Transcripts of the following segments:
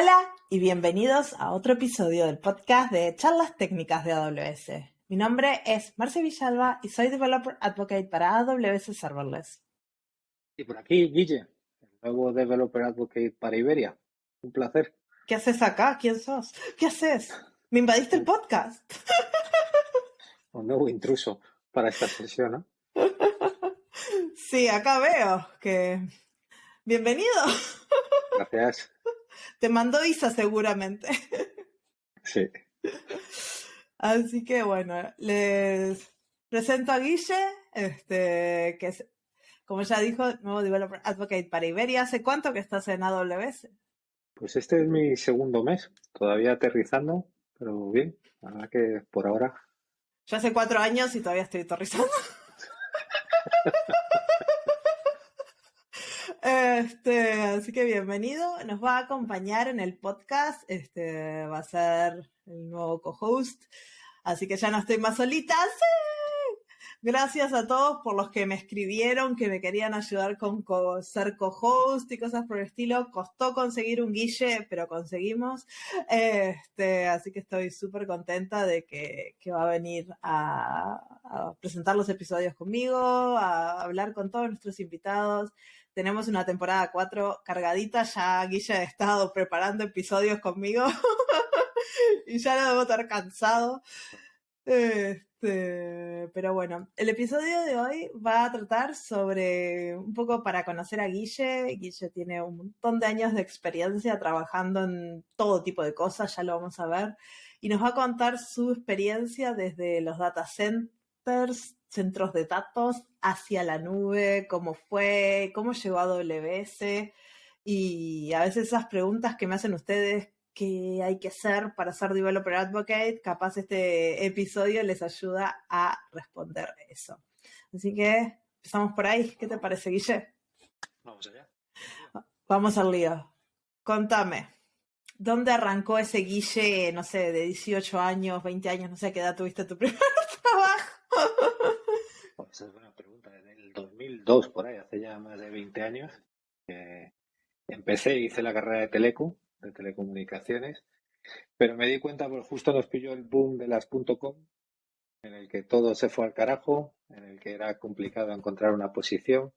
Hola y bienvenidos a otro episodio del podcast de Charlas Técnicas de AWS. Mi nombre es Marcia Villalba y soy Developer Advocate para AWS Serverless. Y por aquí, Guille, el nuevo Developer Advocate para Iberia. Un placer. ¿Qué haces acá? ¿Quién sos? ¿Qué haces? ¿Me invadiste el podcast? Un nuevo intruso para esta sesión, ¿no? Sí, acá veo que... Bienvenido. Gracias. Te mandó Isa seguramente. Sí. Así que bueno, les presento a Guille, que es, como ya dijo, nuevo Developer Advocate para Iberia. ¿Hace cuánto que estás en AWS? Pues este es mi segundo mes, todavía aterrizando, pero bien. La verdad que por ahora. Yo hace 4 años y todavía estoy aterrizando. Así que bienvenido. Nos va a acompañar en el podcast. Va a ser el nuevo co-host. Así que ya no estoy más solita. ¡Sí! Gracias a todos por los que me escribieron, que me querían ayudar con ser co-host y cosas por el estilo. Costó conseguir un Guille, pero conseguimos. Así que estoy súper contenta de que va a venir a presentar los episodios conmigo, a hablar con todos nuestros invitados. Tenemos una temporada 4 cargadita, ya Guille ha estado preparando episodios conmigo y ya lo debo estar cansado. Pero bueno, el episodio de hoy va a tratar sobre un poco para conocer a Guille. Guille tiene un montón de años de experiencia trabajando en todo tipo de cosas, ya lo vamos a ver. Y nos va a contar su experiencia desde los data centers, centros de datos, hacia la nube, cómo fue, cómo llegó a AWS. Y a veces esas preguntas que me hacen ustedes, qué hay que hacer para ser Developer Advocate, capaz este episodio les ayuda a responder eso. Así que empezamos por ahí. ¿Qué te parece, Guille? Vamos allá. Vamos al lío. Contame, ¿dónde arrancó ese Guille, no sé, de 18 años, 20 años, no sé qué edad tuviste tu primer trabajo? Pues esa es buena pregunta. En el 2002, por ahí, hace ya más de 20 años, empecé, hice la carrera de Teleco, de telecomunicaciones, pero me di cuenta, pues justo nos pilló el boom de las .com, en el que todo se fue al carajo, en el que era complicado encontrar una posición.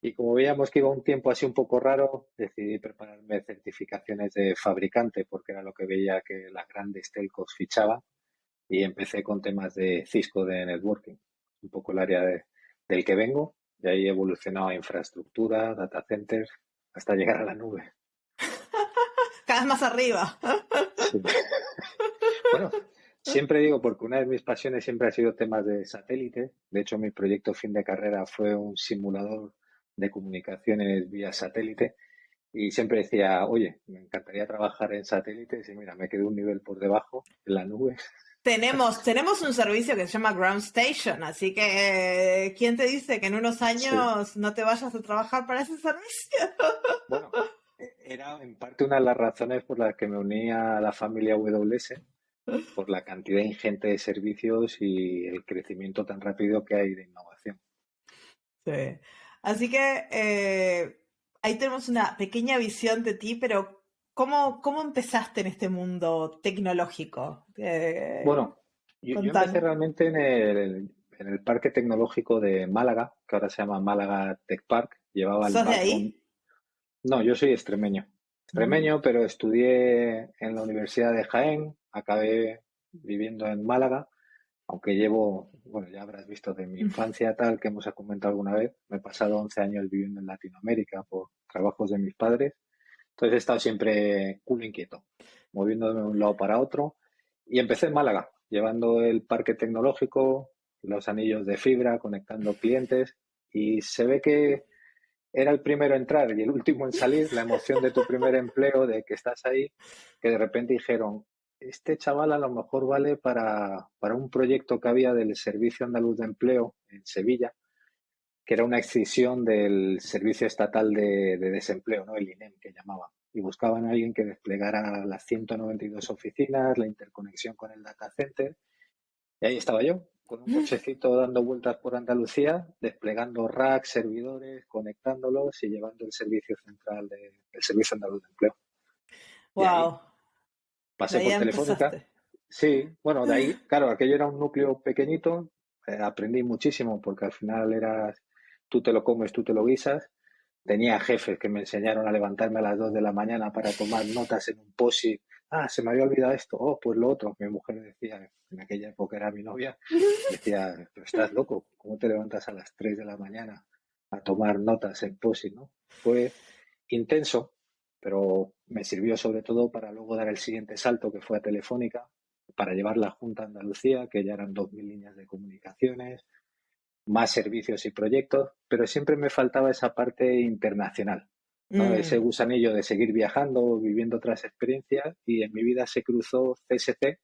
Y como veíamos que iba un tiempo así un poco raro, decidí prepararme certificaciones de fabricante, porque era lo que veía que las grandes telcos fichaban. Y empecé con temas de Cisco de networking, un poco el área del que vengo. Y ahí he evolucionado a infraestructura, data centers, hasta llegar a la nube. Cada vez más arriba. Sí. Bueno, siempre digo, porque una de mis pasiones siempre ha sido temas de satélite. De hecho, mi proyecto fin de carrera fue un simulador de comunicaciones vía satélite. Y siempre decía, oye, me encantaría trabajar en satélites y mira, me quedé un nivel por debajo en la nube. Tenemos un servicio que se llama Ground Station, así que ¿quién te dice que en unos Sí. años no te vayas a trabajar para ese servicio? Bueno, era en parte una de las razones por las que me uní a la familia AWS, por la cantidad ingente de servicios y el crecimiento tan rápido que hay de innovación. Sí. Así que ahí tenemos una pequeña visión de ti, pero ¿cómo empezaste en este mundo tecnológico? Bueno, yo empecé Contanos. realmente en el Parque Tecnológico de Málaga, que ahora se llama Málaga Tech Park. Llevaba el ¿Sos de background. ahí? No, yo soy extremeño. Mm. Extremeño, pero estudié en la Universidad de Jaén, acabé viviendo en Málaga, aunque llevo, bueno, ya habrás visto de mi infancia tal que hemos comentado alguna vez, me he pasado 11 años viviendo en Latinoamérica por trabajos de mis padres, entonces he estado siempre culo inquieto, moviéndome de un lado para otro y empecé en Málaga, llevando el parque tecnológico, los anillos de fibra, conectando clientes y se ve que era el primero en entrar y el último en salir, la emoción de tu primer empleo, de que estás ahí, que de repente dijeron, este chaval a lo mejor vale para un proyecto que había del Servicio Andaluz de Empleo en Sevilla, que era una excisión del Servicio Estatal de Desempleo, ¿no? El INEM que llamaban. Y buscaban a alguien que desplegara las 192 oficinas, la interconexión con el data center. Y ahí estaba yo, con un cochecito dando vueltas por Andalucía, desplegando racks, servidores, conectándolos y llevando el servicio central del Servicio Andaluz de Empleo. Y ahí Wow. De pasé ahí por Telefónica. empezaste. Sí, bueno, de ahí, claro, aquello era un núcleo pequeñito, aprendí muchísimo porque al final eras, tú te lo comes, tú te lo guisas. Tenía jefes que me enseñaron a levantarme a las 2 de la mañana para tomar notas en un post-it. Ah, se me había olvidado esto. Oh, pues lo otro. Mi mujer decía, en aquella época era mi novia, decía, pero estás loco, ¿cómo te levantas a las 3 de la mañana a tomar notas en post-it, ¿no? Fue intenso, pero me sirvió sobre todo para luego dar el siguiente salto, que fue a Telefónica, para llevar la Junta a Andalucía, que ya eran 2.000 líneas de comunicaciones, más servicios y proyectos, pero siempre me faltaba esa parte internacional, ¿no? Ese Mm, gusanillo de seguir viajando, viviendo otras experiencias, y en mi vida se cruzó CSC,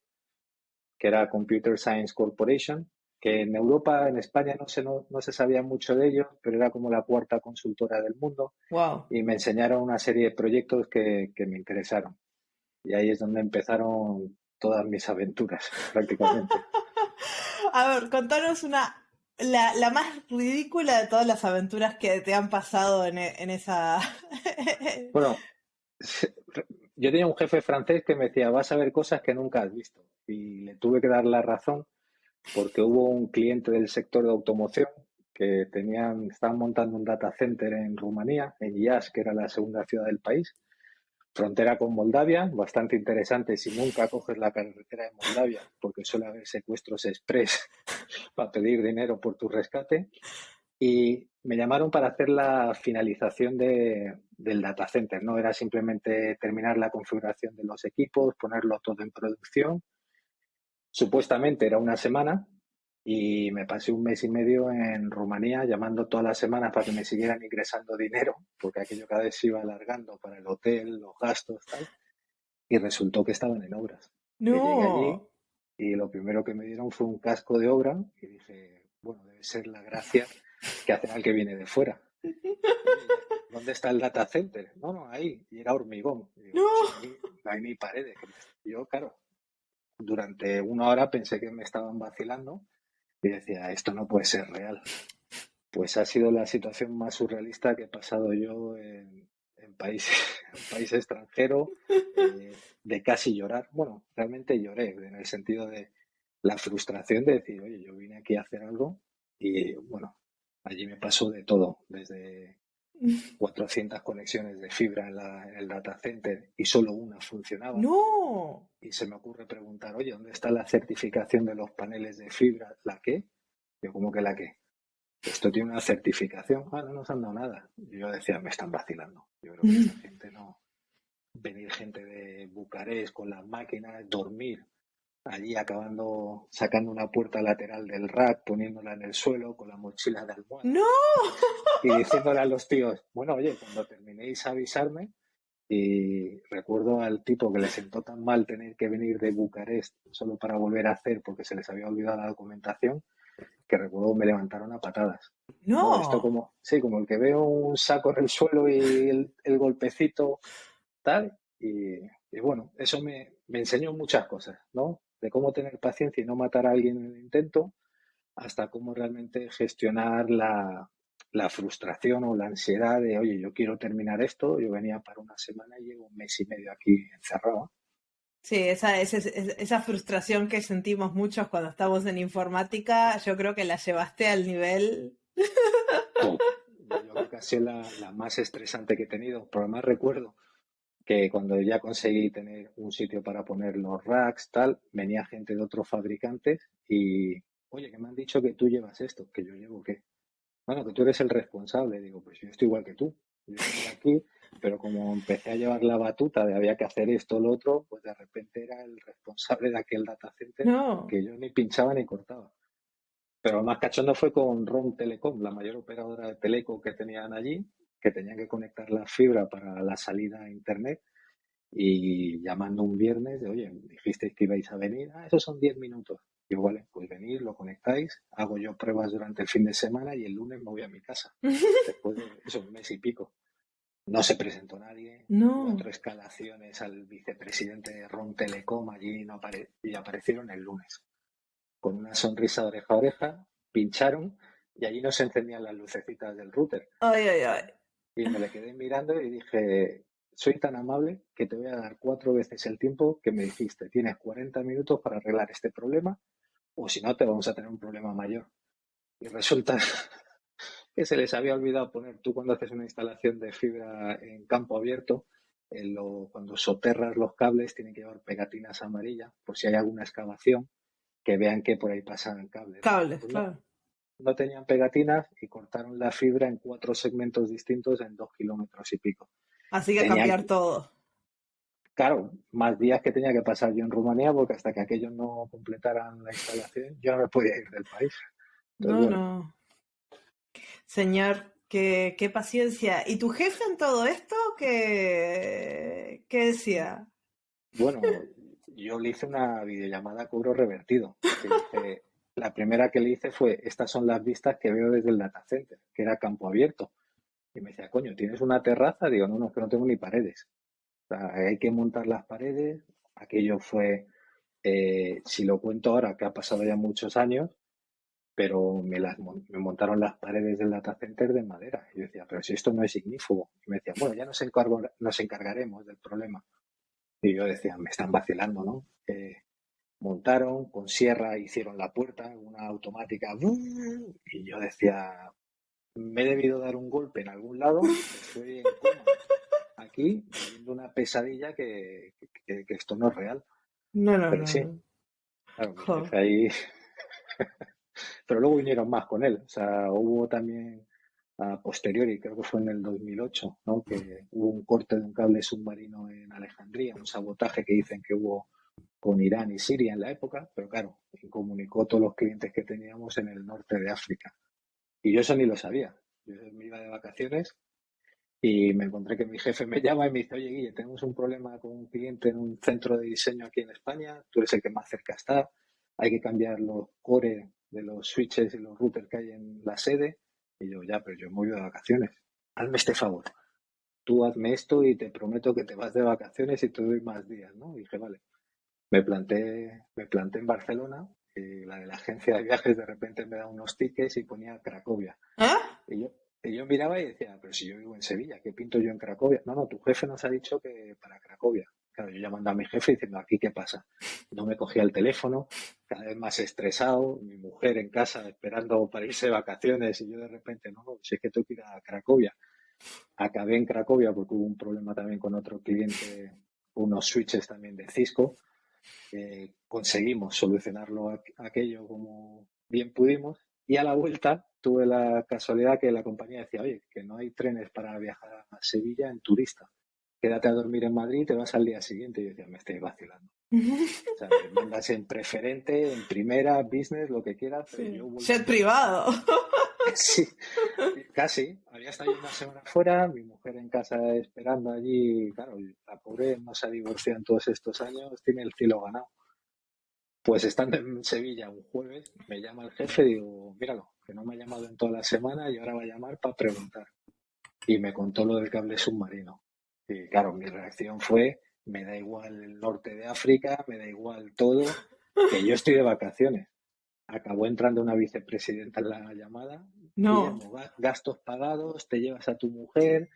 que era Computer Science Corporation, que en Europa, en España no se sabía mucho de ellos, pero era como la cuarta consultora del mundo wow. y me enseñaron una serie de proyectos que me interesaron. Y ahí es donde empezaron todas mis aventuras, prácticamente. A ver, contanos la más ridícula de todas las aventuras que te han pasado en esa. Bueno, yo tenía un jefe francés que me decía, vas a ver cosas que nunca has visto. Y le tuve que dar la razón porque hubo un cliente del sector de automoción que estaban montando un data center en Rumanía, en Iași, que era la segunda ciudad del país, frontera con Moldavia, bastante interesante si nunca coges la carretera de Moldavia, porque suele haber secuestros express para pedir dinero por tu rescate. Y me llamaron para hacer la finalización del data center, no era simplemente terminar la configuración de los equipos, ponerlo todo en producción. Supuestamente era una semana y me pasé un mes y medio en Rumanía llamando todas las semanas para que me siguieran ingresando dinero, porque aquello cada vez se iba alargando para el hotel, los gastos, tal. Y resultó que estaban en obras. Que llegué allí No. y lo primero que me dieron fue un casco de obra y dije, bueno, debe ser la gracia que hacen al que viene de fuera. Oye, ¿dónde está el data center? No, no, ahí. Y era hormigón. Y digo, No. pues no hay ni paredes. Yo, claro, durante una hora pensé que me estaban vacilando y decía, esto no puede ser real. Pues ha sido la situación más surrealista que he pasado yo en país, en país extranjero, de casi llorar. Bueno, realmente lloré, en el sentido de la frustración de decir, oye, yo vine aquí a hacer algo y bueno, allí me pasó de todo, desde 400 conexiones de fibra en el data center y solo una funcionaba. No. Y se me ocurre preguntar, oye, ¿dónde está la certificación de los paneles de fibra? ¿La qué? Yo, ¿cómo que la qué? Esto tiene una certificación. Ah, no nos han dado nada. Y yo decía, me están vacilando. Yo creo que esta gente no. Venir gente de Bucarest con las máquinas, dormir allí acabando sacando una puerta lateral del rack, poniéndola en el suelo con la mochila de almohada No. y diciéndole a los tíos, bueno, oye, cuando terminéis avisarme. Y recuerdo al tipo que le sentó tan mal tener que venir de Bucarest solo para volver a hacer porque se les había olvidado la documentación, que recuerdo me levantaron a patadas. No, esto No. como, sí, como el que veo un saco en el suelo y el golpecito, tal. Y bueno, eso me enseñó muchas cosas, ¿no? De cómo tener paciencia y no matar a alguien en el intento, hasta cómo realmente gestionar la frustración o la ansiedad de, oye, yo quiero terminar esto, yo venía para una semana y llevo un mes y medio aquí encerrado. Sí, esa frustración que sentimos muchos cuando estamos en informática, yo creo que la llevaste al nivel. Pum. Yo creo que ha sido la más estresante que he tenido. Pero además recuerdo que cuando ya conseguí tener un sitio para poner los racks, tal, venía gente de otros fabricantes y, oye, que me han dicho que tú llevas esto, que yo llevo qué. Bueno, que tú eres el responsable. Digo, pues yo estoy igual que tú. Yo estoy aquí, pero como empecé a llevar la batuta de había que hacer esto o lo otro, pues de repente era el responsable de aquel data center No. que yo ni pinchaba ni cortaba. Pero lo más cachondo fue con ROM Telecom, la mayor operadora de teleco que tenían allí, que tenían que conectar la fibra para la salida a internet y llamando un viernes de, oye, dijisteis que ibais a venir, ah, esos son 10 minutos. Digo, vale, pues venir, lo conectáis, hago yo pruebas durante el fin de semana y el lunes me voy a mi casa, después de eso, un mes y pico. No se presentó nadie, No. 4 escalaciones al vicepresidente de ROM Telecom allí no y aparecieron el lunes, con una sonrisa de oreja a oreja, pincharon y allí no se encendían las lucecitas del router. Ay, ay, ay. Y me le quedé mirando y dije, soy tan amable que te voy a dar 4 veces el tiempo que me dijiste. Tienes 40 minutos para arreglar este problema o si no te vamos a tener un problema mayor. Y resulta que se les había olvidado poner, tú cuando haces una instalación de fibra en campo abierto, cuando soterras los cables tienen que llevar pegatinas amarillas por si hay alguna excavación que vean que por ahí pasan cables, ¿no? Cables, Pues claro. no tenían pegatinas y cortaron la fibra en 4 segmentos distintos en 2 kilómetros y pico. Así que Tenía, cambiar todo. claro, más días que tenía que pasar yo en Rumanía porque hasta que aquellos no completaran la instalación yo no me podía ir del país. Entonces, No, bueno, no. Señor, qué paciencia. ¿Y tu jefe en todo esto qué decía? bueno, yo le hice una videollamada a cobro revertido. La primera que le hice fue, estas son las vistas que veo desde el data center, que era campo abierto. Y me decía, coño, ¿tienes una terraza? Digo, no, no, es que no tengo ni paredes. O sea, hay que montar las paredes. Aquello fue, si lo cuento ahora, que ha pasado ya muchos años, pero me montaron las paredes del data center de madera. Y yo decía, pero si esto no es ignífugo. Y me decía, bueno, ya nos encargaremos del problema. Y yo decía, me están vacilando, ¿no? Montaron con sierra, hicieron la puerta, una automática, ¡bum! Y yo decía, me he debido dar un golpe en algún lado, estoy en coma aquí, viviendo una pesadilla que esto no es real. No, no, Pero no, sí, no. claro, mi Jo. jefe ahí. Pero luego vinieron más con él. O sea, hubo también a posteriori, creo que fue en el 2008, ¿no? Que hubo un corte de un cable submarino en Alejandría, un sabotaje que dicen que hubo con Irán y Siria en la época, pero claro, comunicó todos los clientes que teníamos en el norte de África. Y yo eso ni lo sabía. Yo me iba de vacaciones y me encontré que mi jefe me llama y me dice, oye, Guille, tenemos un problema con un cliente en un centro de diseño aquí en España, tú eres el que más cerca está, hay que cambiar los core de los switches y los routers que hay en la sede. Y yo, ya, pero yo me voy de vacaciones. Hazme este favor. Tú hazme esto y te prometo que te vas de vacaciones y te doy más días, ¿no? Y dije, vale. Me planté en Barcelona y la de la agencia de viajes de repente me da unos tickets y ponía Cracovia. ¿Ah? Y yo miraba y decía, pero si yo vivo en Sevilla, ¿qué pinto yo en Cracovia? No, no, tu jefe nos ha dicho que para Cracovia. Claro, yo llamando a mi jefe diciendo, ¿aquí qué pasa? No me cogía el teléfono, cada vez más estresado, mi mujer en casa esperando para irse de vacaciones y yo de repente, no, no, si es que tengo que ir a Cracovia. Acabé en Cracovia porque hubo un problema también con otro cliente, unos switches también de Cisco. Conseguimos solucionarlo aquello como bien pudimos y a la vuelta tuve la casualidad que la compañía decía, oye, que no hay trenes para viajar a Sevilla en turista, quédate a dormir en Madrid y te vas al día siguiente. Y yo decía, me estoy vacilando. O sea, me mandas en preferente, en primera, business, lo que quieras, pero Sí. yo Jet volviendo. privado. Sí, casi. Había estado yo una semana fuera, mi mujer en casa esperando allí. Claro, la pobre no se ha divorciado en todos estos años, tiene el cielo ganado. Pues estando en Sevilla un jueves, me llama el jefe y digo, míralo, que no me ha llamado en toda la semana y ahora va a llamar para preguntar. Y me contó lo del cable submarino. Y claro, mi reacción fue, me da igual el norte de África, me da igual todo, que yo estoy de vacaciones. Acabó entrando una vicepresidenta en la llamada. No. Guillermo, gastos pagados, te llevas a tu mujer,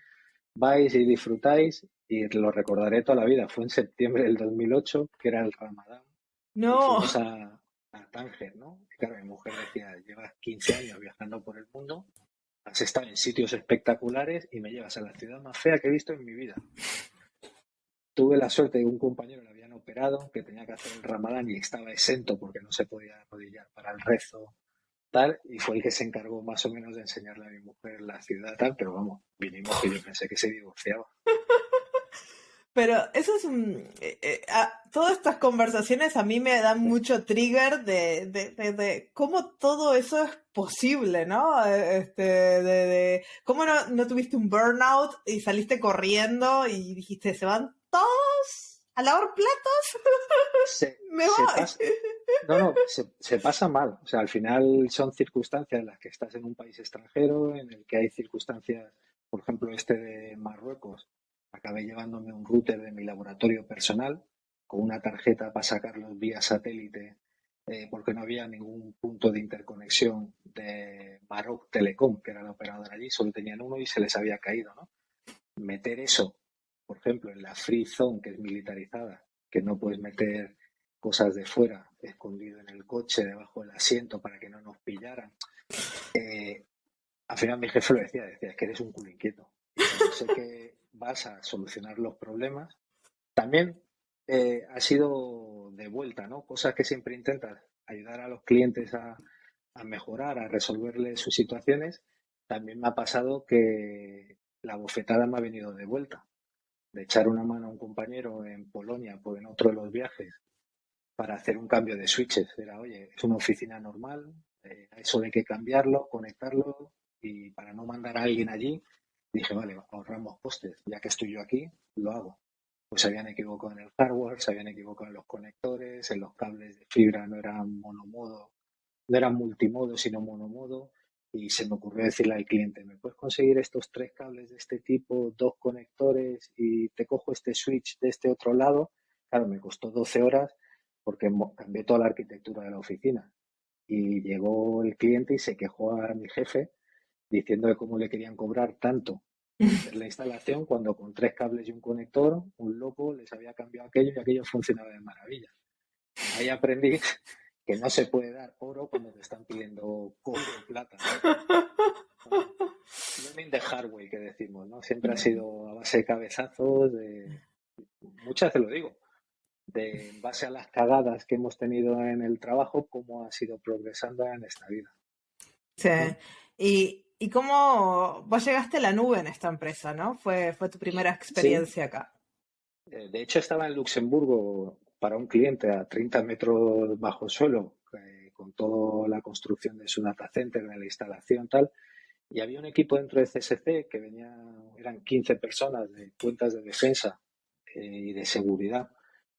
vais y disfrutáis. Y lo recordaré toda la vida. Fue en septiembre del 2008, que era el Ramadán y No. fuimos a Tánger, ¿no? Y claro, mi mujer decía, llevas 15 años viajando por el mundo, has estado en sitios espectaculares y me llevas a la ciudad más fea que he visto en mi vida. Tuve la suerte de que un compañero le habían operado, que tenía que hacer el ramadán y estaba exento porque no se podía arrodillar para el rezo, tal, y fue el que se encargó más o menos de enseñarle a mi mujer la ciudad, tal, pero vamos, vinimos que yo pensé que se divorciaba. Pero eso es un... todas estas conversaciones a mí me dan mucho trigger de cómo todo eso es posible, ¿no? Cómo no tuviste un burnout y saliste corriendo y dijiste, se van todos a lavar platos, me Se voy. pasa, no, no, se pasa mal. O sea, al final son circunstancias en las que estás en un país extranjero, en el que hay circunstancias, por ejemplo, este de Marruecos. Acabé llevándome un router de mi laboratorio personal con una tarjeta para sacarlos vía satélite, porque no había ningún punto de interconexión de Maroc Telecom, que era la operadora allí, solo tenían uno y se les había caído, ¿no? Meter eso por ejemplo, en la Free Zone, que es militarizada, que no puedes meter cosas de fuera escondido en el coche, debajo del asiento para que no nos pillaran. Al final mi jefe lo decía, es que eres un culo inquieto. Yo sé que vas a solucionar los problemas. También ha sido de vuelta, ¿no? Cosas que siempre intentas ayudar a los clientes a mejorar, a resolverles sus situaciones. También me ha pasado que la bofetada me ha venido de vuelta, de echar una mano a un compañero en Polonia, pues en otro de los viajes, para hacer un cambio de switches. Era, oye, es una oficina normal, eso hay que cambiarlo, conectarlo, y para no mandar a alguien allí, dije, vale, ahorramos costes, ya que estoy yo aquí, lo hago. Pues se habían equivocado en el hardware, se habían equivocado en los conectores, en los cables de fibra no eran monomodo, no eran multimodo, sino monomodo, y se me ocurrió decirle al cliente, ¿me puedes conseguir estos 3 cables de este tipo, 2 conectores y te cojo este switch de este otro lado? Claro, me costó 12 horas porque cambié toda la arquitectura de la oficina. Y llegó el cliente y se quejó a mi jefe diciendo de cómo le querían cobrar tanto por hacer la instalación cuando con 3 cables y un conector, un loco les había cambiado aquello y aquello funcionaba de maravilla. Ahí aprendí que no se puede dar oro cuando te están pidiendo cobre o plata, ¿no? Learning the hard way, que decimos, ¿no? Siempre ha sido a base de cabezazos, muchas veces lo digo, de en base a las cagadas que hemos tenido en el trabajo, cómo ha sido progresando en esta vida. Sí. ¿Y cómo vos llegaste a la nube en esta empresa, ¿no? Fue tu primera Sí, experiencia acá. de hecho estaba en Luxemburgo para un cliente a 30 metros bajo suelo, con toda la construcción de su data center, de la instalación tal, y había un equipo dentro de CSC que eran 15 personas de cuentas de defensa y de seguridad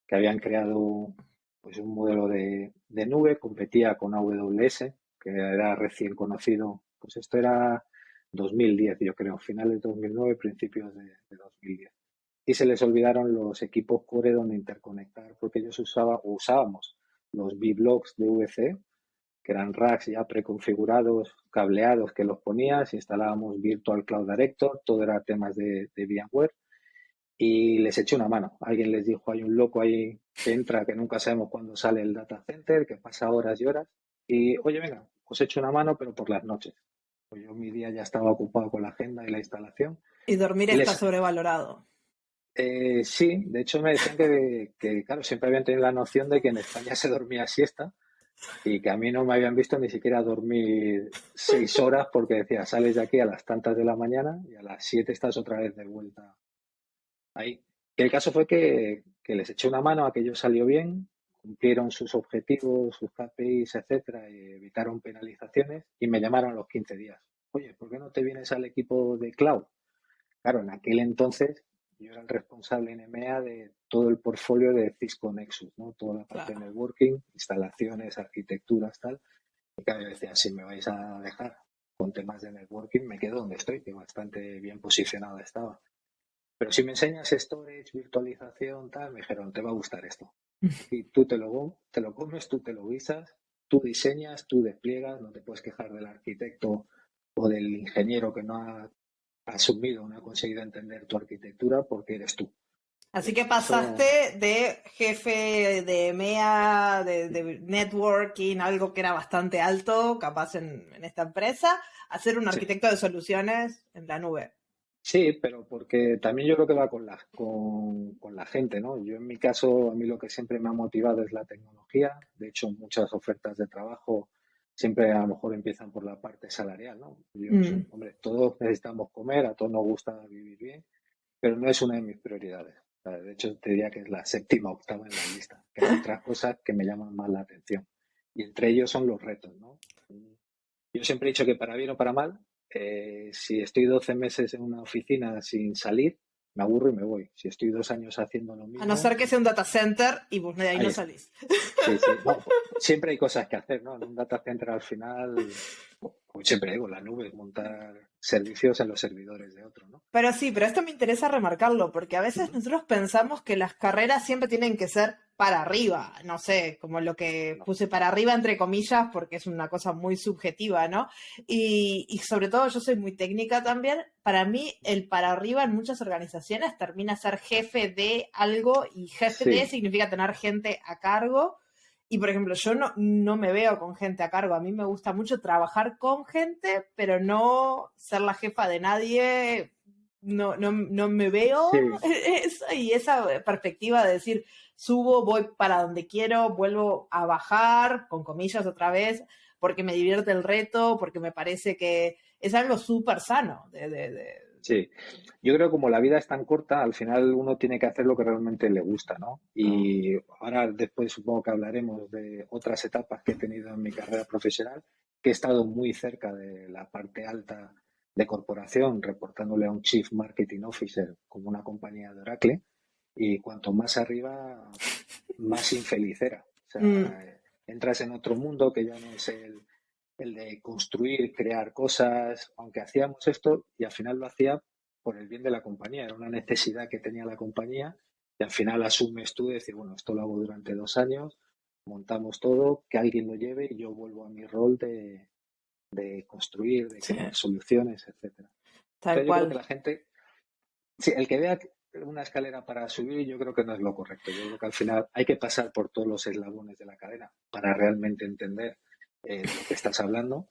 que habían creado pues un modelo de nube, competía con AWS, que era recién conocido, pues esto era 2010, yo creo, finales de 2009, principios de 2010. Y se les olvidaron los equipos core donde interconectar, porque ellos usábamos los V-Blocks de VC, que eran racks ya preconfigurados, cableados, que los ponías, instalábamos Virtual Cloud Director, todo era temas de VMware, y les eché una mano. Alguien les dijo, hay un loco ahí que entra, que nunca sabemos cuándo sale el data center, que pasa horas y horas, y oye, venga, os echo una mano, pero por las noches. Pues yo mi día ya estaba ocupado con la agenda y la instalación, Y dormir y está les... sobrevalorado. Sí, de hecho me decían que, claro, siempre habían tenido la noción de que en España se dormía siesta y que a mí no me habían visto ni siquiera dormir 6 horas porque decía, sales de aquí a las tantas de la mañana y a las 7 estás otra vez de vuelta ahí. Y el caso fue que les eché una mano, aquello salió bien, cumplieron sus objetivos, sus KPIs, etcétera, y evitaron penalizaciones y me llamaron a los 15 días. Oye, ¿por qué no te vienes al equipo de cloud? Claro, en aquel entonces yo era el responsable en EMEA de todo el portfolio de Cisco Nexus, ¿no? Toda la parte de Claro. networking, instalaciones, arquitecturas, tal. Y claro, yo decía, si me vais a dejar con temas de networking, me quedo donde estoy, que bastante bien posicionado estaba. Pero si me enseñas storage, virtualización, tal, me dijeron, te va a gustar esto. Aquí tú te lo comes, tú te lo guisas, tú diseñas, tú despliegas, no te puedes quejar del arquitecto o del ingeniero que no ha asumido, no ha conseguido entender tu arquitectura porque eres tú. Así que Pues eso, pasaste de jefe de MEA, de networking, algo que era bastante alto, capaz en esta empresa, a ser un sí. arquitecto de soluciones en la nube. Sí, pero porque también yo creo que va con la gente, ¿no? Yo en mi caso, a mí lo que siempre me ha motivado es la tecnología. De hecho, muchas ofertas de trabajo siempre a lo mejor empiezan por la parte salarial, ¿no? Mm. Hombre, todos necesitamos comer, a todos nos gusta vivir bien, pero no es una de mis prioridades. O sea, de hecho, te diría que es la séptima, octava en la lista, que hay otras cosas que me llaman más la atención. Y entre ellos son los retos, ¿no? Yo siempre he dicho que para bien o para mal, si estoy 12 meses en una oficina sin salir, me aburro y me voy. Si estoy 2 años haciendo lo A no ser mismo, que sea un data center y vos de ahí no ahí, salís. sí, sí. No, siempre hay cosas que hacer, ¿no? En un data center al final, como siempre digo, la nube es montar servicios en los servidores de otro, ¿no? Pero sí, pero esto me interesa remarcarlo, porque a veces nosotros pensamos que las carreras siempre tienen que ser para arriba, no sé, como lo que no. puse para arriba entre comillas, porque es una cosa muy subjetiva, ¿no? Y sobre todo yo soy muy técnica también. Para mí el para arriba en muchas organizaciones termina ser jefe de algo y jefe de Sí, significa tener gente a cargo. Y por ejemplo, yo no me veo con gente a cargo. A mí me gusta mucho trabajar con gente, pero no ser la jefa de nadie. No me veo sí. eso, y esa perspectiva de decir, subo, voy para donde quiero, vuelvo a bajar, con comillas otra vez, porque me divierte el reto, porque me parece que es algo súper sano. Sí, yo creo que como la vida es tan corta, al final uno tiene que hacer lo que realmente le gusta, ¿no? ¿No? Y ahora después supongo que hablaremos de otras etapas que he tenido en mi carrera profesional, que he estado muy cerca de la parte alta de corporación, reportándole a un Chief Marketing Officer como una compañía de Oracle, y cuanto más arriba, más infeliz era. O Mm, sea, entras en otro mundo que ya no es el de construir, crear cosas, aunque hacíamos esto y al final lo hacía por el bien de la compañía, era una necesidad que tenía la compañía y al final asumes tú de decir, bueno, esto lo hago durante 2 años, montamos todo, que alguien lo lleve y yo vuelvo a mi rol de construir, de sí, crear soluciones, etcétera. tal Entonces yo creo cual. que la gente, sí, el que vea una escalera para subir, yo creo que no es lo correcto. Yo creo que al final hay que pasar por todos los eslabones de la cadena para realmente entender de lo que estás hablando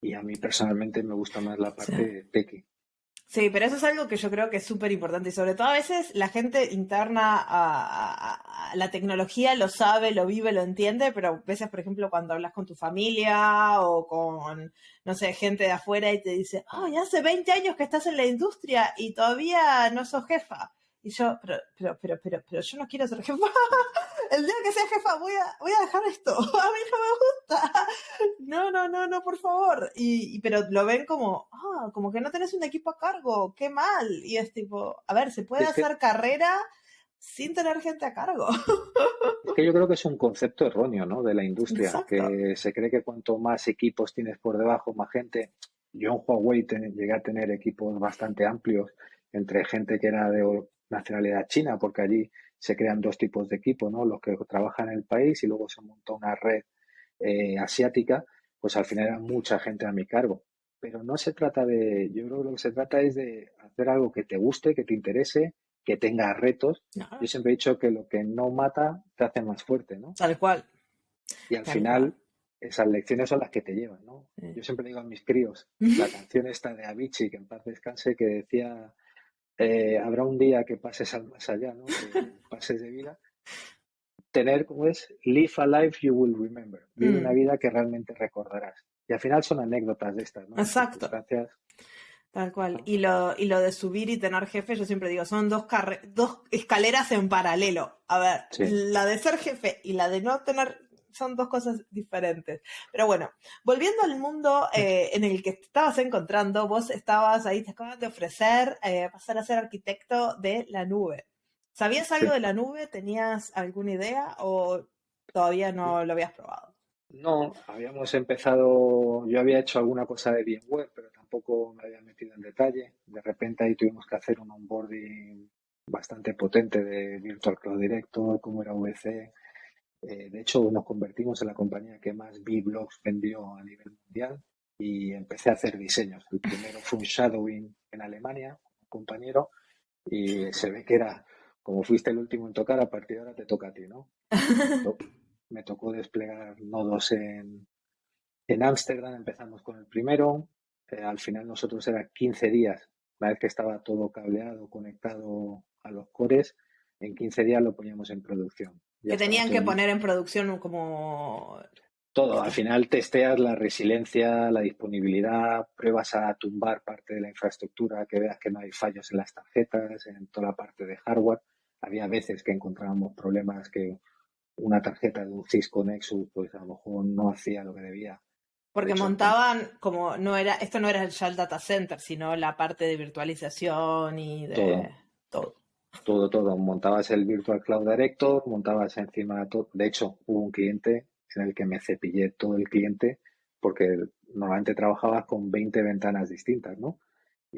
y a mí personalmente me gusta más la Sí. parte tequi. Sí, pero eso es algo que yo creo que es súper importante y sobre todo a veces la gente interna a la tecnología lo sabe, lo vive, lo entiende, pero a veces, por ejemplo, cuando hablas con tu familia o con, no sé, gente de afuera y te dice, oh, ya hace 20 años que estás en la industria y todavía no sos jefa. Y yo, pero yo no quiero ser jefa. El día que sea jefa voy a dejar esto. A mí no me gusta. No, por favor. Pero lo ven como, como que no tenés un equipo a cargo, qué mal. Y es tipo, a ver, se Y puede hacer carrera sin tener gente a cargo. es que yo creo que es un concepto erróneo, ¿no? De la industria, Exacto. que se cree que cuanto más equipos tienes por debajo, más gente. Yo en Huawei llegué a tener equipos bastante amplios entre gente que era de nacionalidad china, porque allí se crean dos tipos de equipos, ¿no? Los que trabajan en el país y luego se monta una red asiática, pues al final era mucha gente a mi cargo. Pero no se trata de, yo creo que lo que se trata es de hacer algo que te guste, que te interese, que tenga retos. Yo No, siempre he dicho que lo que no mata te hace más fuerte, ¿no? tal cual, Y al tal cual. final esas lecciones son las que te llevan, ¿no? Sí. Yo siempre digo a mis críos, la canción esta de Avicii, que en paz descanse, que decía, habrá un día que pases al más allá, ¿no? Que pases de vida tener, como es, live a life you will remember. Vive una Mm, vida que realmente recordarás. Y al final son anécdotas de estas, ¿no? De exacto. circunstancias. Tal cual. ¿No? Y lo de subir y tener jefe, yo siempre digo, son dos escaleras en paralelo. A ver, Sí, la de ser jefe y la de no tener son dos cosas diferentes. Pero bueno, volviendo al mundo en el que te estabas encontrando, vos estabas ahí, te acaban de ofrecer pasar a ser arquitecto de la nube. ¿Sabías algo sí. de la nube? ¿Tenías alguna idea o todavía no lo habías probado? No, habíamos empezado, yo había hecho alguna cosa de VMware, pero tampoco me había metido en detalle. De repente ahí tuvimos que hacer un onboarding bastante potente de Virtual Cloud Director, como era VC. De hecho, nos convertimos en la compañía que más vBlocks vendió a nivel mundial y empecé a hacer diseños. El primero fue un shadowing en Alemania, un compañero, y se ve que era, como fuiste el último en tocar, a partir de ahora te toca a ti, ¿no? Me tocó desplegar nodos en Ámsterdam, empezamos con el primero. Al final nosotros era 15 días, una vez que estaba todo cableado, conectado a los cores, en 15 días lo poníamos en producción. Ya Que estaba tenían todo que poner en producción como... todo. Al final testeas la resiliencia, la disponibilidad, pruebas a tumbar parte de la infraestructura, que veas que no hay fallos en las tarjetas, en toda la parte de hardware. Había veces que encontrábamos problemas que una tarjeta de un Cisco Nexus, pues a lo mejor no hacía lo que debía. De Porque hecho, montaban como no era, esto no era ya el data center, sino la parte de virtualización y de todo, todo. todo. Montabas el Virtual Cloud Director, montabas encima todo. De hecho, hubo un cliente en el que me cepillé todo el cliente porque normalmente trabajabas con 20 ventanas distintas, ¿no?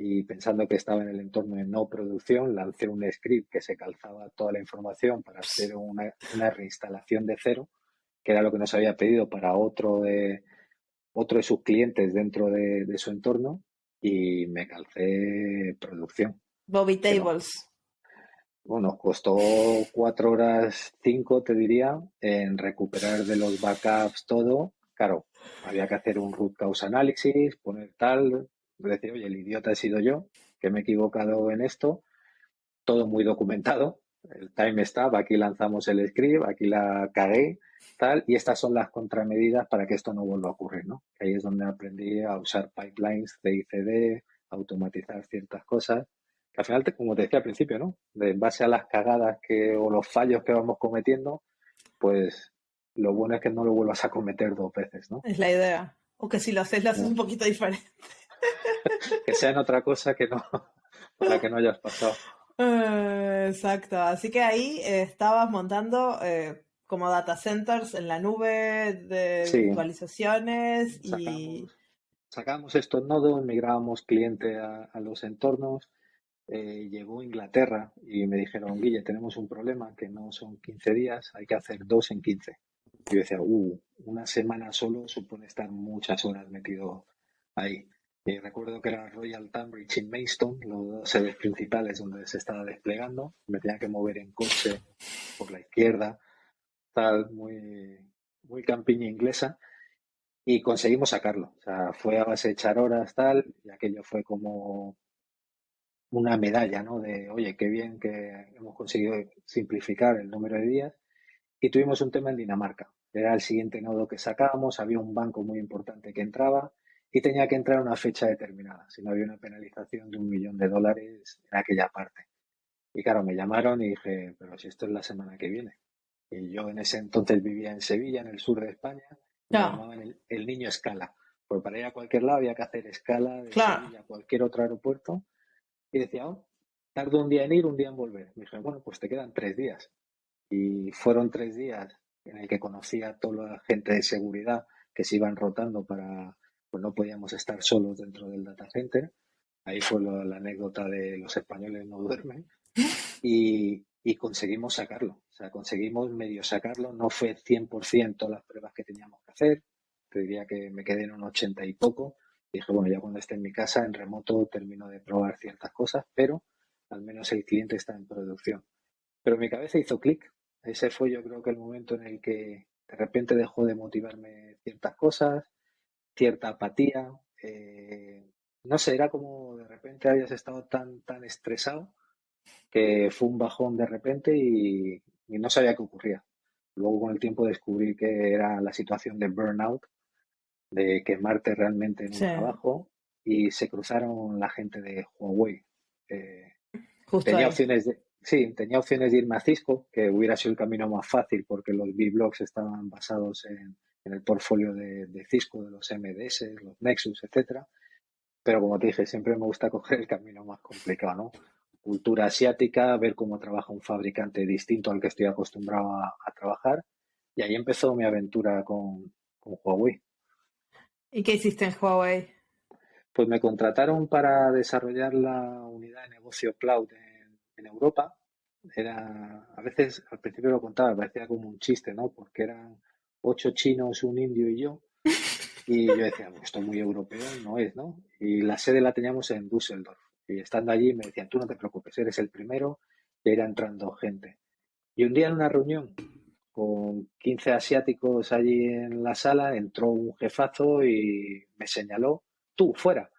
y pensando que estaba en el entorno de no producción, lancé un script que se calzaba toda la información para hacer una reinstalación de cero, que era lo que nos había pedido para otro de sus clientes dentro de su entorno, y me calcé producción. Bobby Que no, Tables. bueno, nos costó 4 horas, 5, te diría, en recuperar de los backups todo. Claro, había que hacer un root cause análisis, poner tal, decir, oye, el idiota he sido yo, que me he equivocado en esto, todo muy documentado. El timestamp, aquí lanzamos el script, aquí la cagué, tal, y estas son las contramedidas para que esto no vuelva a ocurrir, ¿no? Ahí es donde aprendí a usar pipelines, CI/CD, automatizar ciertas cosas, que al final, como te decía al principio, ¿no? En base a las cagadas o los fallos que vamos cometiendo, pues lo bueno es que no lo vuelvas a cometer 2 veces, ¿no? Es la idea. O que si lo haces un No. poquito diferente. Que sea en otra cosa que no, por la que no hayas pasado. Exacto. Así que ahí estabas montando como data centers en la nube de Sí, virtualizaciones y... sacábamos estos nodos, migrábamos cliente a los entornos. Llegó Inglaterra y me dijeron, Guille, tenemos un problema que no son 15 días, hay que hacer 2 en 15. Y yo decía, una semana solo supone estar muchas horas metido ahí. Y recuerdo que era Royal Tunbridge y Maidstone, los dos sedes principales donde se estaba desplegando. Me tenía que mover en coche por la izquierda, tal, muy, muy campiña inglesa. Y conseguimos sacarlo. O sea, fue a base de echar horas, tal, y aquello fue como una medalla, ¿no? De, oye, qué bien que hemos conseguido simplificar el número de días. Y tuvimos un tema en Dinamarca. Era el siguiente nodo que sacábamos, había un banco muy importante que entraba y tenía que entrar a una fecha determinada, si no había una penalización de $1 millón en aquella parte. Y claro, me llamaron y dije, pero si esto es la semana que viene. Y yo en ese entonces vivía en Sevilla, en el sur de España, y me No, llamaban el niño escala. Pues para ir a cualquier lado había que hacer escala de claro. Sevilla a cualquier otro aeropuerto. Y decía, oh, tardo un día en ir, un día en volver. Me dije, bueno, pues te quedan 3 días. Y fueron 3 días en el que conocí a toda la gente de seguridad que se iban rotando pues no podíamos estar solos dentro del data center. Ahí fue la anécdota de los españoles no duermen y conseguimos sacarlo. O sea, conseguimos medio sacarlo. No fue 100% todas las pruebas que teníamos que hacer. Te diría que me quedé en un 80 y poco. Dije, bueno, ya cuando esté en mi casa, en remoto, termino de probar ciertas cosas, pero al menos el cliente está en producción. Pero mi cabeza hizo clic. Ese fue yo creo que el momento en el que de repente dejó de motivarme ciertas cosas, cierta apatía. No sé, era como de repente habías estado tan estresado que fue un bajón de repente y no sabía qué ocurría. Luego con el tiempo descubrí que era la situación de burnout, de quemarte realmente en un Sí, trabajo y se cruzaron la gente de Huawei. Eh, justo tenía ahí. opciones sí, tenía opciones de irme a Cisco, que hubiera sido el camino más fácil porque los B-Blocks estaban basados en el portfolio de Cisco, de los MDS, los Nexus, etcétera. Pero como te dije, siempre me gusta coger el camino más complicado, ¿no? Cultura asiática, ver cómo trabaja un fabricante distinto al que estoy acostumbrado a trabajar. Y ahí empezó mi aventura con Huawei. ¿Y qué hiciste en Huawei? Pues me contrataron para desarrollar la unidad de negocio cloud en Europa. A veces, al principio lo contaba, parecía como un chiste, ¿no? Porque eran 8 chinos, un indio y yo. Y yo decía, "Pues esto muy europeo no es, ¿no?" Y la sede la teníamos en Düsseldorf. Y estando allí me decían, tú no te preocupes, eres el primero, ya irá entrando gente. Y un día en una reunión con 15 asiáticos allí en la sala, entró un jefazo y me señaló, tú, fuera.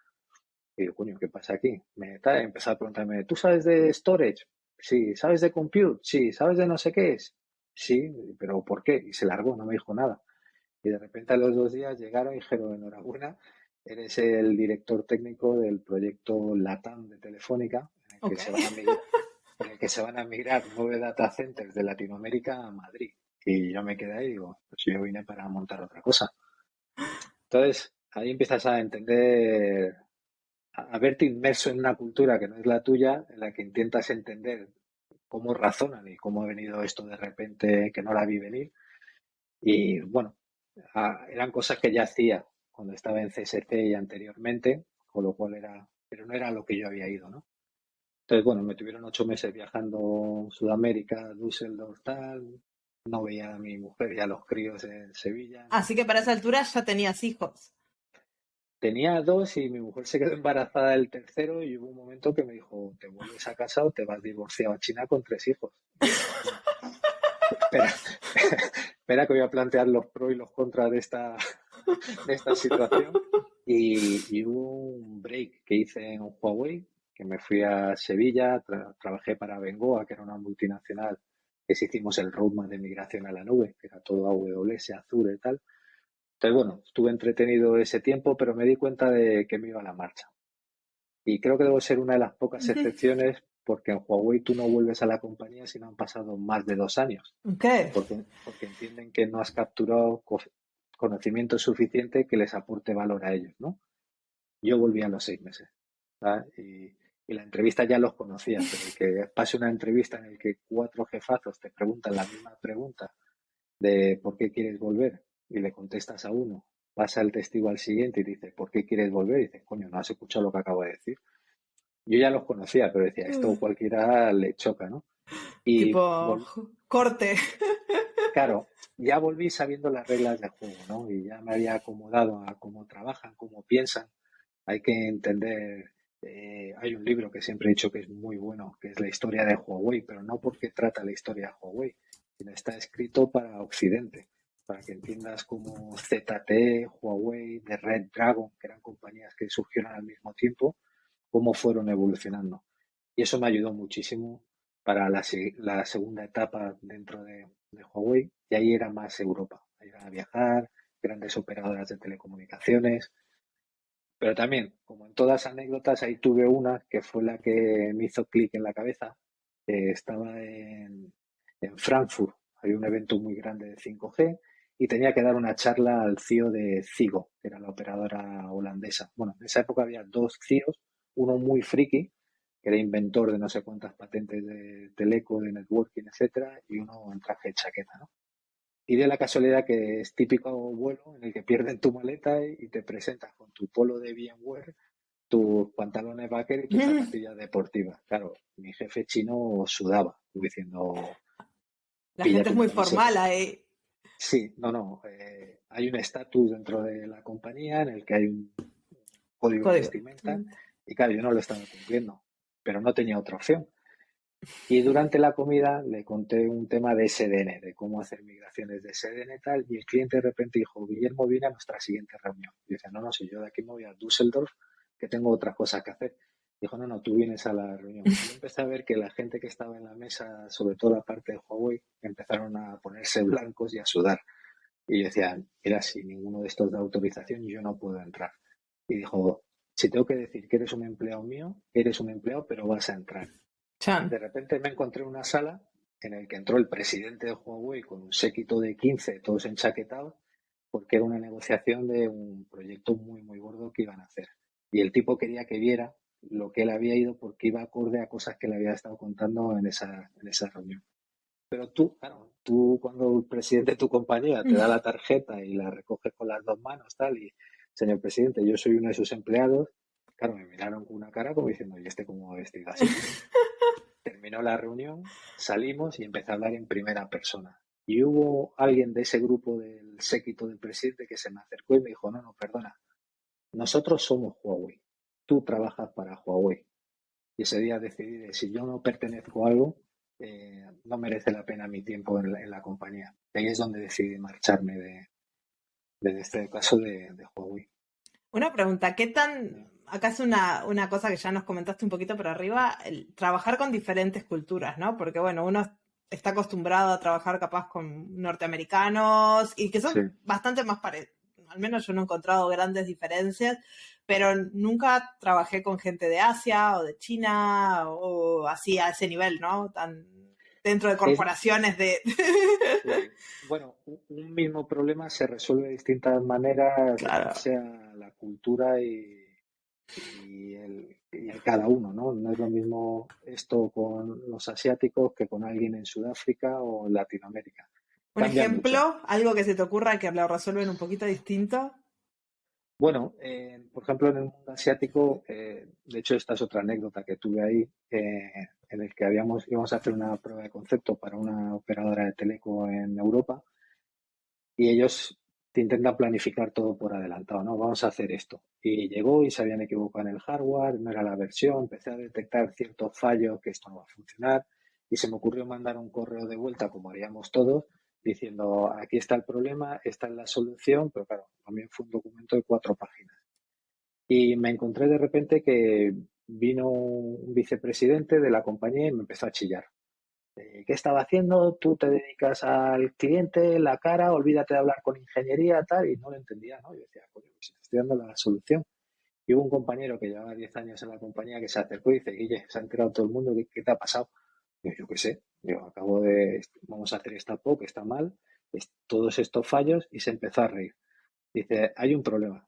Y digo, coño, ¿qué pasa aquí? Empezó a preguntarme, ¿tú sabes de storage? Sí. ¿Sabes de compute? Sí. ¿Sabes de no sé qué es? Sí, pero ¿por qué? Y se largó, no me dijo nada. Y de repente a los 2 días llegaron y dijeron, enhorabuena, eres el director técnico del proyecto LATAM de Telefónica, Ok. en el que se van a migrar 9 data centers de Latinoamérica a Madrid. Y yo me quedé ahí y digo, pues yo vine para montar otra cosa. Entonces, ahí empiezas a entender, a verte inmerso en una cultura que no es la tuya, en la que intentas entender cómo razonan y cómo ha venido esto de repente que no la vi venir. Y bueno, eran cosas que ya hacía cuando estaba en CSC y anteriormente, con lo cual era pero no era lo que yo había ido, ¿no? Entonces, bueno, me tuvieron 8 meses viajando Sudamérica, Düsseldorf, tal. No veía a mi mujer y a los críos en Sevilla. Así que para esa altura ya tenías hijos. Tenía dos y mi mujer se quedó embarazada del tercero y hubo un momento que me dijo, ¿te vuelves a casa o te vas divorciado a China con 3 hijos? Y yo, bueno, espera, espera que voy a plantear los pros y los contras de esta situación. Y hubo un break que hice en Huawei, que me fui a Sevilla, trabajé para Bengoa, que era una multinacional, que sí hicimos el roadmap de migración a la nube, que era todo AWS, Azure y tal. Entonces, bueno, estuve entretenido ese tiempo, pero me di cuenta de que me iba a la marcha. Y creo que debo ser una de las pocas excepciones, porque en Huawei tú no vuelves a la compañía si no han pasado más de 2 años, Ok. porque entienden que no has capturado conocimiento suficiente que les aporte valor a ellos, ¿no? Yo volví a los 6 meses, ¿sabes? Y la entrevista ya los conocía, pero el que pase una entrevista en el que 4 jefazos te preguntan la misma pregunta de ¿por qué quieres volver? Y le contestas a uno, pasa el testigo al siguiente y dice ¿por qué quieres volver? Y dices, coño, no has escuchado lo que acabo de decir. Yo ya los conocía, pero decía, esto cualquiera le choca, ¿no? Y Tipo, corte. claro, ya volví sabiendo las reglas del juego, ¿no? Y ya me había acomodado a cómo trabajan, cómo piensan. Hay que entender, hay un libro que siempre he dicho que es muy bueno, que es la historia de Huawei, pero no porque trata la historia de Huawei, sino está escrito para Occidente, para que entiendas cómo ZTE, Huawei, The Red Dragon, que eran compañías que surgieron al mismo tiempo, cómo fueron evolucionando. Y eso me ayudó muchísimo para la segunda etapa dentro de Huawei, y ahí era más Europa, ahí era viajar, grandes operadoras de telecomunicaciones, pero también, como en todas anécdotas, ahí tuve una que fue la que me hizo clic en la cabeza. Estaba en Frankfurt, había un evento muy grande de 5G y tenía que dar una charla al CEO de Zigo, que era la operadora holandesa. Bueno, en esa época había dos CEOs, uno muy friki, que era inventor de no sé cuántas patentes de teleco, de networking, etcétera, y uno en traje de chaqueta, ¿no? Y de la casualidad que es típico vuelo en el que pierden tu maleta y te presentas con tu polo de VMware, tus pantalones vaqueros y tus zapatillas deportivas. Claro, mi jefe chino sudaba, diciendo, La gente pilla es tu muy camiseta. formal ahí. Sí, no, no. Hay un estatus dentro de la compañía en el que hay un código de Código. vestimenta y claro, yo no lo estaba cumpliendo, pero no tenía otra opción. Y durante la comida le conté un tema de SDN, de cómo hacer migraciones de SDN y tal, y el cliente de repente dijo, Guillermo, viene a nuestra siguiente reunión. Y dice, no, no, si yo de aquí me voy a Düsseldorf, que tengo otras cosas que hacer. Dijo, no, no, tú vienes a la reunión. Y yo empecé a ver que la gente que estaba en la mesa, sobre todo la parte de Huawei, empezaron a ponerse blancos y a sudar. Y yo decía, mira, si ninguno de estos da autorización, yo no puedo entrar. Y dijo, si tengo que decir que eres un empleado mío, eres un empleado, pero vas a entrar. Chan. De repente me encontré en una sala en el que entró el presidente de Huawei con un séquito de 15, todos enchaquetados, porque era una negociación de un proyecto muy, muy gordo que iban a hacer. Y el tipo quería que viera lo que él había ido porque iba acorde a cosas que le había estado contando en esa reunión. Pero tú, claro, tú cuando el presidente de tu compañía te da la tarjeta y la recoges con las dos manos, tal, y señor presidente, yo soy uno de sus empleados, claro, me miraron con una cara como diciendo, ¿y este cómo ha vestido así? Terminó la reunión, salimos y empecé a hablar en primera persona. Y hubo alguien de ese grupo del séquito del presidente que se me acercó y me dijo, no, no, perdona, nosotros somos Huawei, tú trabajas para Huawei. Y ese día decidí que si yo no pertenezco a algo, no merece la pena mi tiempo en la compañía. Y ahí es donde decidí marcharme de este caso de Huawei. Una pregunta, ¿qué tan, acá es una cosa que ya nos comentaste un poquito por arriba, el trabajar con diferentes culturas, ¿no? Porque bueno, uno está acostumbrado a trabajar capaz con norteamericanos y que Sí. son bastante más parecidos, al menos yo no he encontrado grandes diferencias, pero nunca trabajé con gente de Asia o de China o así a ese nivel, ¿no? Tan dentro de Es, corporaciones de... sí. Bueno, un mismo problema se resuelve de distintas maneras en Claro. base a la cultura y el cada uno, ¿no? No es lo mismo esto con los asiáticos que con alguien en Sudáfrica o en Latinoamérica. Un Cambia mucho. ejemplo, algo que se te ocurra que lo resuelven un poquito distinto. Bueno, por ejemplo, en el mundo asiático, de hecho, esta es otra anécdota que tuve ahí, en el que íbamos a hacer una prueba de concepto para una operadora de teleco en Europa y ellos te intentan planificar todo por adelantado, ¿no? Vamos a hacer esto. Y llegó y se habían equivocado en el hardware, no era la versión, empecé a detectar ciertos fallos, que esto no va a funcionar, y se me ocurrió mandar un correo de vuelta, como haríamos todos, diciendo, aquí está el problema, esta es la solución, pero claro, también fue un documento de 4 páginas. Y me encontré de repente que vino un vicepresidente de la compañía y me empezó a chillar. ¿Qué estaba haciendo? Tú te dedicas al cliente, la cara, olvídate de hablar con ingeniería, tal, y no lo entendía, ¿no? Yo decía, coño, pues estoy dando la solución. Y hubo un compañero que llevaba 10 años en la compañía que se acercó y dice, Guille, se ha enterado todo el mundo, ¿qué te ha pasado? Yo qué sé, vamos a hacer esta POC, está mal, todos estos fallos, y se empezó a reír. Dice, hay un problema,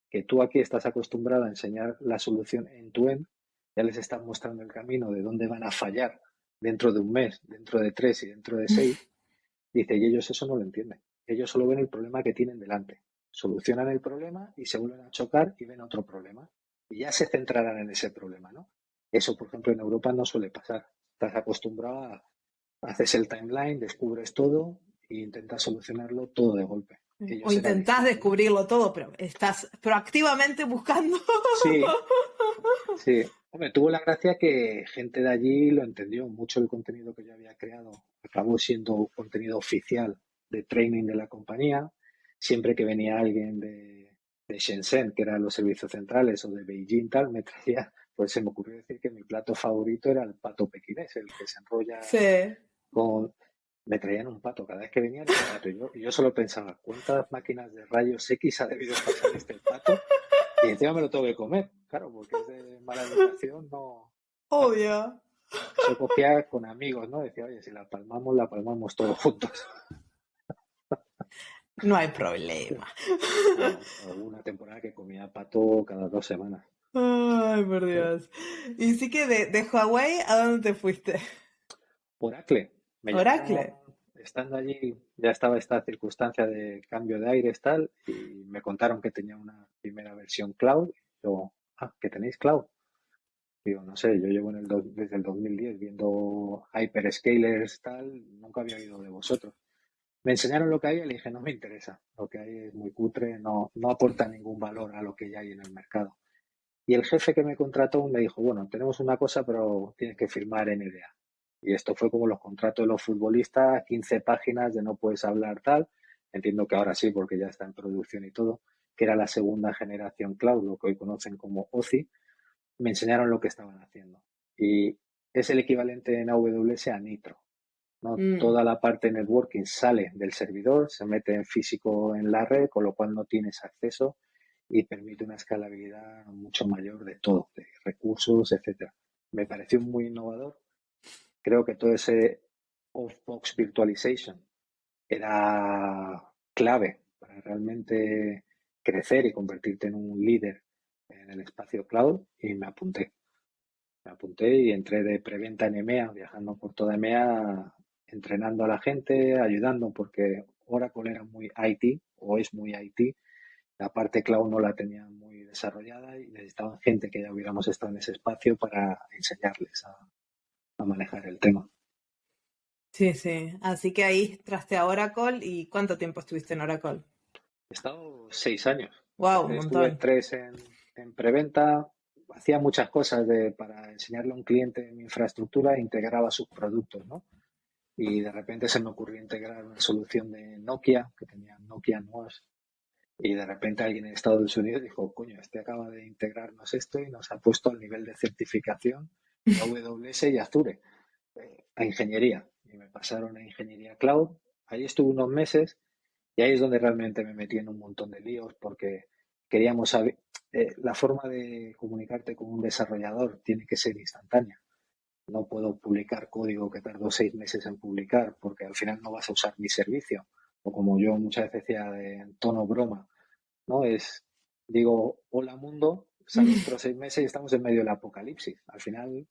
que tú aquí estás acostumbrado a enseñar la solución en tu end, ya les estás mostrando el camino de dónde van a fallar dentro de un mes, dentro de 3 y dentro de 6. Dice, y ellos eso no lo entienden. Ellos solo ven el problema que tienen delante. Solucionan el problema y se vuelven a chocar y ven otro problema. Y ya se centrarán en ese problema, ¿no? Eso, por ejemplo, en Europa no suele pasar. Estás acostumbrado a, haces el timeline, descubres todo e intentas solucionarlo todo de golpe. O Ellos era intentás distinto, ¿no? descubrirlo todo, pero estás proactivamente buscando. Sí, sí. Hombre, tuvo la gracia que gente de allí lo entendió. Mucho el contenido que yo había creado acabó siendo contenido oficial de training de la compañía. Siempre que venía alguien de Shenzhen, que eran los servicios centrales, o de Beijing, tal, me traía, pues se me ocurrió decir que mi plato favorito era el pato pequinés, el que se enrolla Sí. con... Me traían un pato, cada vez que venían un pato. Y yo solo pensaba, ¿cuántas máquinas de rayos X ha debido pasar este pato? Y encima me lo tengo que comer, claro, porque es de mala educación, no. Claro, Obvio. eso cogía con amigos, ¿no? Decía, oye, si la palmamos todos juntos. No hay problema. Bueno, hubo una temporada que comía pato cada 2 semanas. Ay, por ¿Eh? Dios. Y sí que de Hawái, ¿a dónde te fuiste? Oracle, me llamaron, Oracle. estando allí, ya estaba esta circunstancia de cambio de aires tal, y me contaron que tenía una primera versión cloud. Yo, ¿que tenéis cloud? Digo, no sé, yo llevo desde el 2010 viendo hyperscalers tal, nunca había oído de vosotros. Me enseñaron lo que había y le dije, no me interesa, lo que hay es muy cutre, no aporta ningún valor a lo que ya hay en el mercado. Y el jefe que me contrató me dijo, bueno, tenemos una cosa, pero tienes que firmar NDA. Y esto fue como los contratos de los futbolistas, 15 páginas de no puedes hablar tal. Entiendo que ahora sí, porque ya está en producción y todo, que era la segunda generación cloud, lo que hoy conocen como OCI. Me enseñaron lo que estaban haciendo. Y es el equivalente en AWS a Nitro, ¿no? Mm. Toda la parte networking sale del servidor, se mete en físico en la red, con lo cual no tienes acceso y permite una escalabilidad mucho mayor de todo, de recursos, etcétera. Me pareció muy innovador. Creo que todo ese off-box virtualization era clave para realmente crecer y convertirte en un líder en el espacio cloud y me apunté y entré de preventa en EMEA, viajando por toda EMEA, entrenando a la gente, ayudando, porque Oracle era muy IT o es muy IT. La parte cloud no la tenían muy desarrollada y necesitaban gente que ya hubiéramos estado en ese espacio para enseñarles a manejar el tema. Sí, sí. Así que ahí entraste a Oracle. ¿Y cuánto tiempo estuviste en Oracle? He estado 6 años. Wow, un Estuve montón. 3 en preventa. Hacía muchas cosas para enseñarle a un cliente mi infraestructura e integraba sus productos, ¿no? Y de repente se me ocurrió integrar una solución de Nokia, que tenía Nokia Nuance, y de repente alguien en Estados Unidos dijo, coño, este acaba de integrarnos esto y nos ha puesto al nivel de certificación de AWS y Azure, a ingeniería. Y me pasaron a ingeniería cloud. Ahí estuve unos meses y ahí es donde realmente me metí en un montón de líos porque queríamos saber, la forma de comunicarte con un desarrollador tiene que ser instantánea. No puedo publicar código que tardó 6 meses en publicar porque al final no vas a usar mi servicio. O como yo muchas veces decía en tono broma, ¿no? Digo, hola mundo, sale dentro de 6 meses y estamos en medio del apocalipsis. Al final,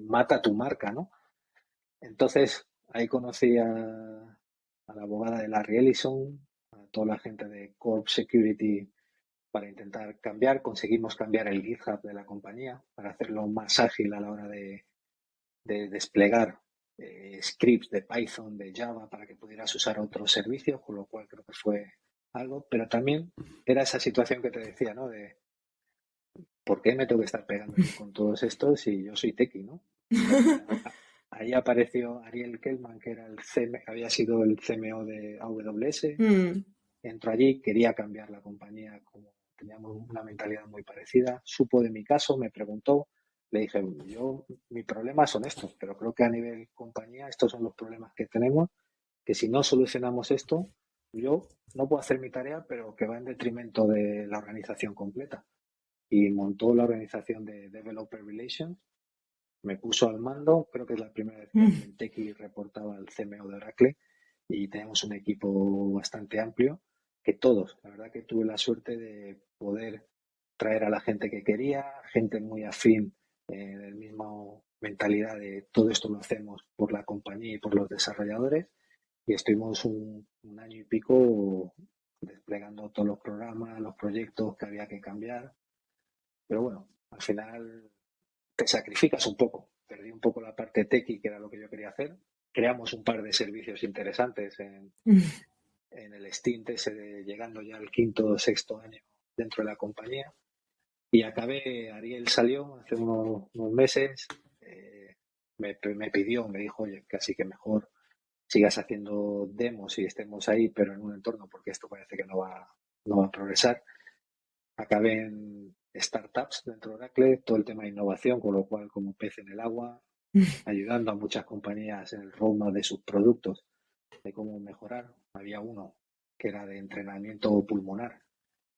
mata tu marca, ¿no? Entonces, ahí conocí a la abogada de Larry Ellison, a toda la gente de Corp Security para intentar cambiar. Conseguimos cambiar el GitHub de la compañía para hacerlo más ágil a la hora de desplegar scripts de Python, de Java, para que pudieras usar otros servicios, con lo cual creo que fue algo. Pero también era esa situación que te decía, ¿no? De ¿por qué me tengo que estar pegando yo con todos estos si yo soy tequi, ¿no? Ahí apareció Ariel Kelman, que era había sido el CMO de AWS. Entró allí, quería cambiar la compañía, como teníamos una mentalidad muy parecida. Supo de mi caso, me preguntó, le dije, mi problema son estos, pero creo que a nivel compañía estos son los problemas que tenemos, que si no solucionamos esto, yo no puedo hacer mi tarea, pero que va en detrimento de la organización completa. Y montó la organización de Developer Relations, me puso al mando, creo que es la primera vez que el Tequi reportaba al CMO de Oracle, y tenemos un equipo bastante amplio, que todos, la verdad que tuve la suerte de poder traer a la gente que quería, gente muy afín, de la misma mentalidad de todo esto lo hacemos por la compañía y por los desarrolladores, y estuvimos un año y pico desplegando todos los programas, los proyectos que había que cambiar, pero bueno, al final te sacrificas un poco. Perdí un poco la parte tequi, que era lo que yo quería hacer. Creamos un par de servicios interesantes en el stint ese de llegando ya al quinto o sexto año dentro de la compañía. Y acabé, Ariel salió hace unos meses, me pidió, me dijo, oye, casi que mejor sigas haciendo demos y estemos ahí, pero en un entorno, porque esto parece que no va a progresar. Acabé en startups dentro de Oracle, todo el tema de innovación, con lo cual como pez en el agua, ayudando a muchas compañías en el roadmap de sus productos, de cómo mejorar. Había uno que era de entrenamiento pulmonar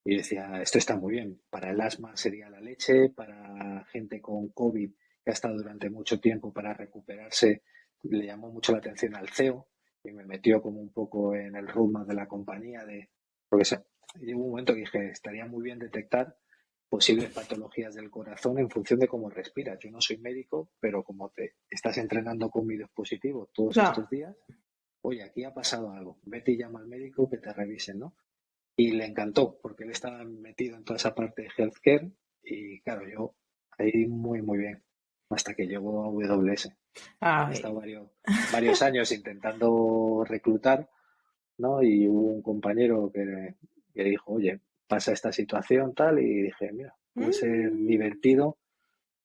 y decía, esto está muy bien, para el asma sería la leche, para gente con COVID que ha estado durante mucho tiempo para recuperarse, le llamó mucho la atención al CEO y me metió como un poco en el roadmap de la compañía, porque llegó un momento que dije, estaría muy bien detectar posibles patologías del corazón en función de cómo respiras. Yo no soy médico, pero como te estás entrenando con mi dispositivo todos estos días, oye, aquí ha pasado algo, vete y llama al médico que te revisen, ¿no? Y le encantó, porque él estaba metido en toda esa parte de healthcare y claro, yo ahí muy, muy bien, hasta que llegó a AWS. He estado varios años intentando reclutar, ¿no? Y hubo un compañero que dijo, oye, pasa esta situación tal, y dije, mira, puede ser divertido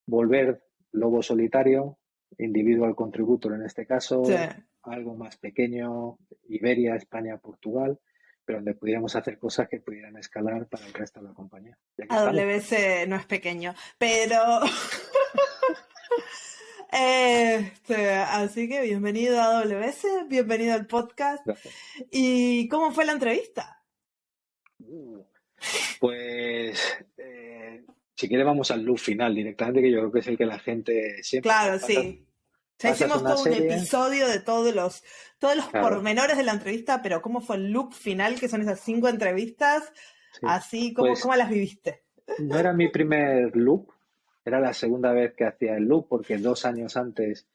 volver lobo solitario, individual contributor en este caso, sí. algo más pequeño, Iberia, España, Portugal, pero donde pudiéramos hacer cosas que pudieran escalar para el resto de la compañía. Y aquí estamos. AWS no es pequeño, pero así que bienvenido a AWS, bienvenido al podcast. Gracias. ¿Y cómo fue la entrevista? Pues si quieres vamos al loop final directamente, que yo creo que es el que la gente siempre... Claro, sí. Ya hicimos todo un episodio de todos los pormenores de la entrevista, pero ¿cómo fue el loop final, que son esas 5 entrevistas? Sí. Así, ¿cómo las viviste? No era mi primer loop, era la segunda vez que hacía el loop, porque 2 años antes,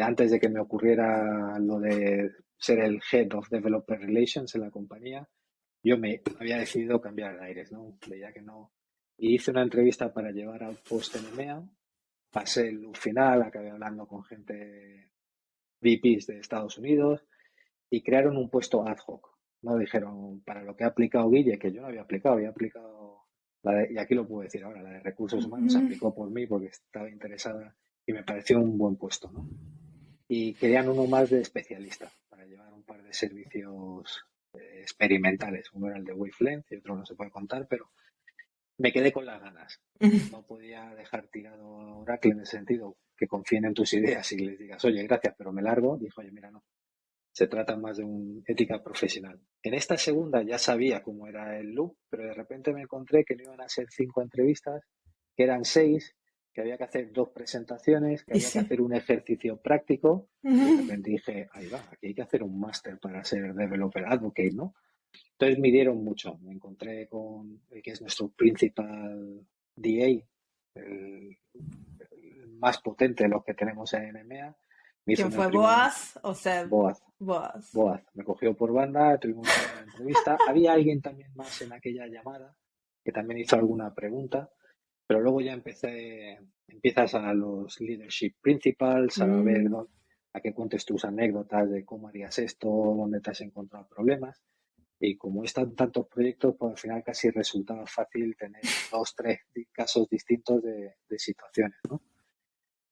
antes de que me ocurriera lo de ser el Head of Developer Relations en la compañía, yo me había decidido cambiar de aires, ¿no? Veía que no. Y hice una entrevista para llevar Outpost en EMEA, pasé el loop final, acabé hablando con gente VPs de Estados Unidos y crearon un puesto ad hoc. No dijeron, para lo que ha aplicado Guille, que yo no había aplicado y aquí lo puedo decir ahora, la de recursos humanos, se aplicó por mí porque estaba interesada y me pareció un buen puesto, ¿no? Y querían uno más de especialista para llevar un par de servicios experimentales. Uno era el de Wavelength y otro no se puede contar, pero me quedé con las ganas. No podía dejar tirado a Oracle en el sentido que confíen en tus ideas y les digas, oye, gracias, pero me largo. Dijo, oye, mira, no. Se trata más de una ética profesional. En esta segunda ya sabía cómo era el loop, pero de repente me encontré que no iban a ser 5 entrevistas, que eran 6, que había que hacer 2 presentaciones, que había que hacer un ejercicio práctico. Y de repente dije, ahí va, aquí hay que hacer un máster para ser Developer Advocate, ¿no? Entonces me dieron mucho. Me encontré con el que es nuestro principal DA, el más potente de los que tenemos en EMEA. ¿Quién fue, Boaz o Seb? Boaz. Me cogió por banda, tuvimos una entrevista. Había alguien también más en aquella llamada, que también hizo alguna pregunta, pero luego ya empiezas a los leadership principles, a ver Mm. a que cuentes tus anécdotas de cómo harías esto, dónde te has encontrado problemas. Y como están tantos proyectos, pues al final casi resultaba fácil tener dos, tres casos distintos de situaciones, ¿no?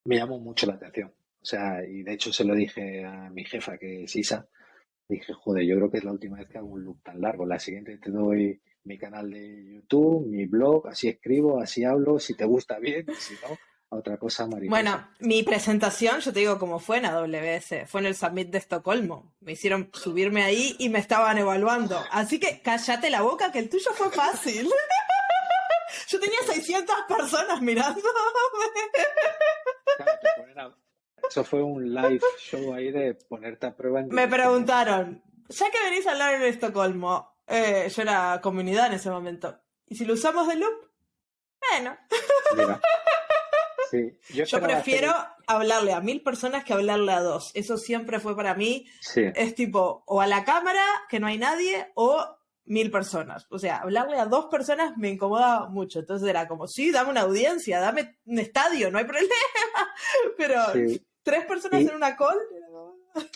Me llamó mucho la atención. O sea, y de hecho se lo dije a mi jefa, que es Isa, dije, joder, yo creo que es la última vez que hago un loop tan largo. La siguiente te doy mi canal de YouTube, mi blog, así escribo, así hablo, si te gusta bien, y si no, a otra cosa mariposa. Bueno, mi presentación, yo te digo cómo fue en AWS, fue en el Summit de Estocolmo. Me hicieron subirme ahí y me estaban evaluando. Así que cállate la boca, que el tuyo fue fácil. Yo tenía 600 personas mirando. Claro, eso fue un live show ahí de ponerte a prueba en Me directo, ¿no? preguntaron, ya que venís a hablar en Estocolmo, yo era comunidad en ese momento, ¿y si lo usamos de loop? Bueno, Mira, sí, yo yo esperaba prefiero hacer, hablarle a 1000 personas que hablarle a dos. Eso siempre fue para mí. sí, Es tipo, o a la cámara, que no hay nadie, o 1000 personas. O sea, hablarle a 2 personas me incomoda mucho. Entonces era como, sí, dame una audiencia, dame un estadio, no hay problema. Pero sí. 3 personas en Y, una call.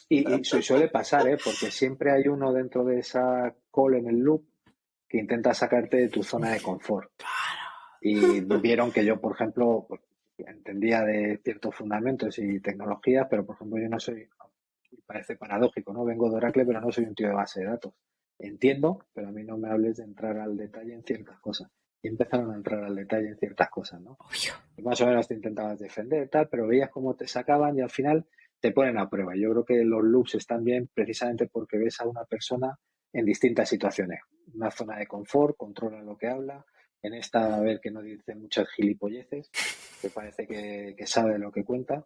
y suele pasar, ¿eh? Porque siempre hay uno dentro de esa call en el loop que intenta sacarte de tu zona de confort. Y vieron que yo, por ejemplo, pues, entendía de ciertos fundamentos y tecnologías, pero por ejemplo yo no soy, parece paradójico, ¿no? Vengo de Oracle, pero no soy un tío de base de datos. Entiendo, pero a mí no me hables de entrar al detalle en ciertas cosas. Y empezaron a entrar al detalle en ciertas cosas, ¿no? Obvio. Y más o menos te intentabas defender, tal, pero veías cómo te sacaban y al final te ponen a prueba. Yo creo que los loops están bien precisamente porque ves a una persona en distintas situaciones. Una zona de confort, controla lo que habla. En esta, a ver que no dice muchas gilipolleces, que parece que sabe lo que cuenta.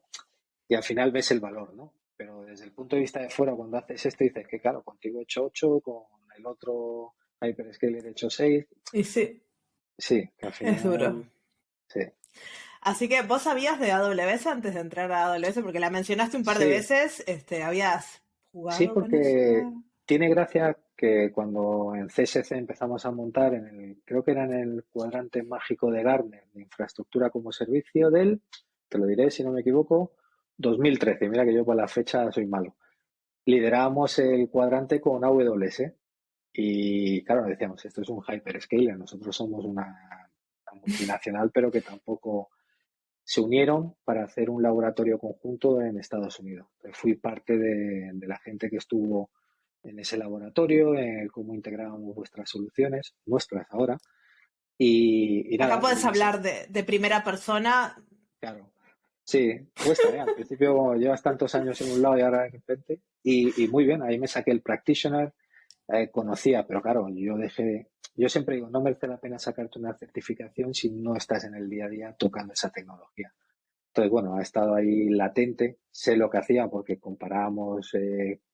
Y al final ves el valor, ¿no? Pero desde el punto de vista de fuera, cuando haces esto, dices que, claro, contigo he hecho 8, con el otro Hyperscaler he hecho 6. Y sí, Sí, que al es duro. final, sí. Así que vos sabías de AWS antes de entrar a AWS, porque la mencionaste un par de Sí, veces, ¿habías sí, jugado con porque ella? tiene gracia que cuando en CSC empezamos a montar creo que era en el cuadrante mágico de Gartner, de infraestructura como servicio te lo diré si no me equivoco, 2013. Mira que yo para la fecha soy malo. Liderábamos el cuadrante con AWS y claro, decíamos, esto es un hyperscaler, nosotros somos una multinacional, pero que tampoco se unieron para hacer un laboratorio conjunto en Estados Unidos. Fui parte de la gente que estuvo en ese laboratorio, en cómo integrábamos vuestras soluciones, nuestras ahora, y Acá nada, puedes hablar de primera persona. claro, sí, cuesta, ¿eh? Al principio llevas tantos años en un lado y ahora de repente, y muy bien, ahí me saqué el practitioner, conocía, pero claro, yo siempre digo, no merece la pena sacarte una certificación si no estás en el día a día tocando esa tecnología. Entonces, bueno, ha estado ahí latente, sé lo que hacía porque comparábamos,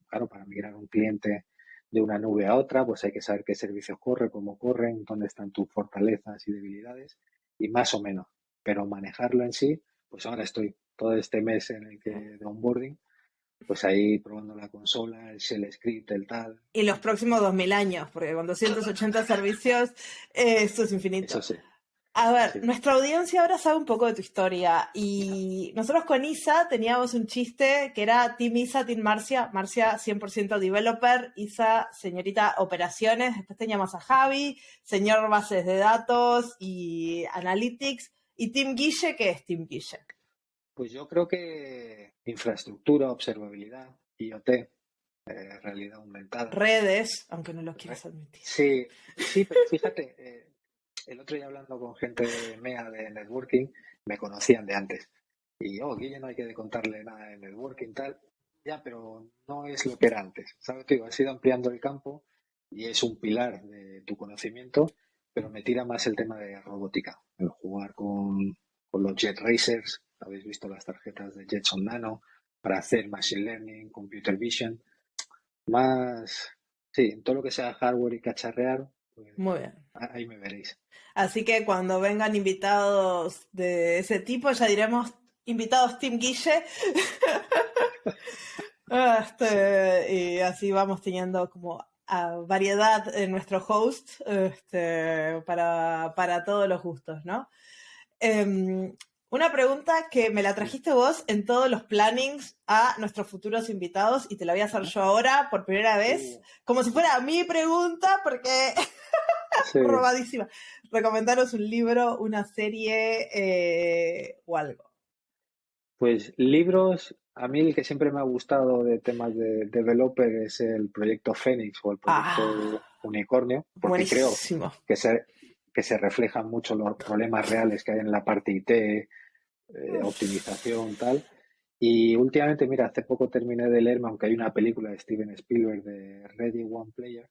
claro, para migrar un cliente de una nube a otra, pues hay que saber qué servicios corre, cómo corren, dónde están tus fortalezas y debilidades, y más o menos. Pero manejarlo en sí, pues ahora estoy todo este mes en el que de onboarding, pues ahí probando la consola, el shell script, el tal, Y los próximos 2000 años, porque con 280 servicios, esto es eso infinito. sí, A ver, sí. nuestra audiencia ahora sabe un poco de tu historia y nosotros con Isa teníamos un chiste que era Team Isa, Team Marcia, Marcia 100% developer, Isa señorita operaciones, después teníamos a Javi, señor bases de datos y analytics, y Team Guille, ¿qué es Team Guille? Pues yo creo que infraestructura, observabilidad, IoT, realidad aumentada. Redes, aunque no lo quieras admitir. Sí, sí, pero fíjate, el otro día hablando con gente de MEA de networking, me conocían de antes. Y, Guille, no hay que contarle nada de networking, tal. Ya, pero no es lo que era antes. ¿Sabes? Te digo, has ido ampliando el campo y es un pilar de tu conocimiento, pero me tira más el tema de robótica, el jugar con los Jet Racers. Habéis visto las tarjetas de Jetson Nano para hacer Machine Learning, Computer Vision. Más, sí, todo lo que sea hardware y cacharrear, pues Muy bien. ahí me veréis. Así que cuando vengan invitados de ese tipo, ya diremos invitados Team Guille. Sí, Y así vamos teniendo como variedad en nuestro host para todos los gustos, ¿no? Una pregunta que me la trajiste vos en todos los plannings a nuestros futuros invitados y te la voy a hacer yo ahora por primera vez, como si fuera mi pregunta, porque Sí. robadísima. Recomendaros un libro, una serie o algo. Pues libros, a mí el que siempre me ha gustado de temas de developer es el proyecto Fénix o el proyecto Unicornio, porque creo Buenísimo. que se reflejan mucho los problemas reales que hay en la parte IT, optimización, tal. Y últimamente, mira, hace poco terminé de leerme, aunque hay una película de Steven Spielberg de Ready One Player.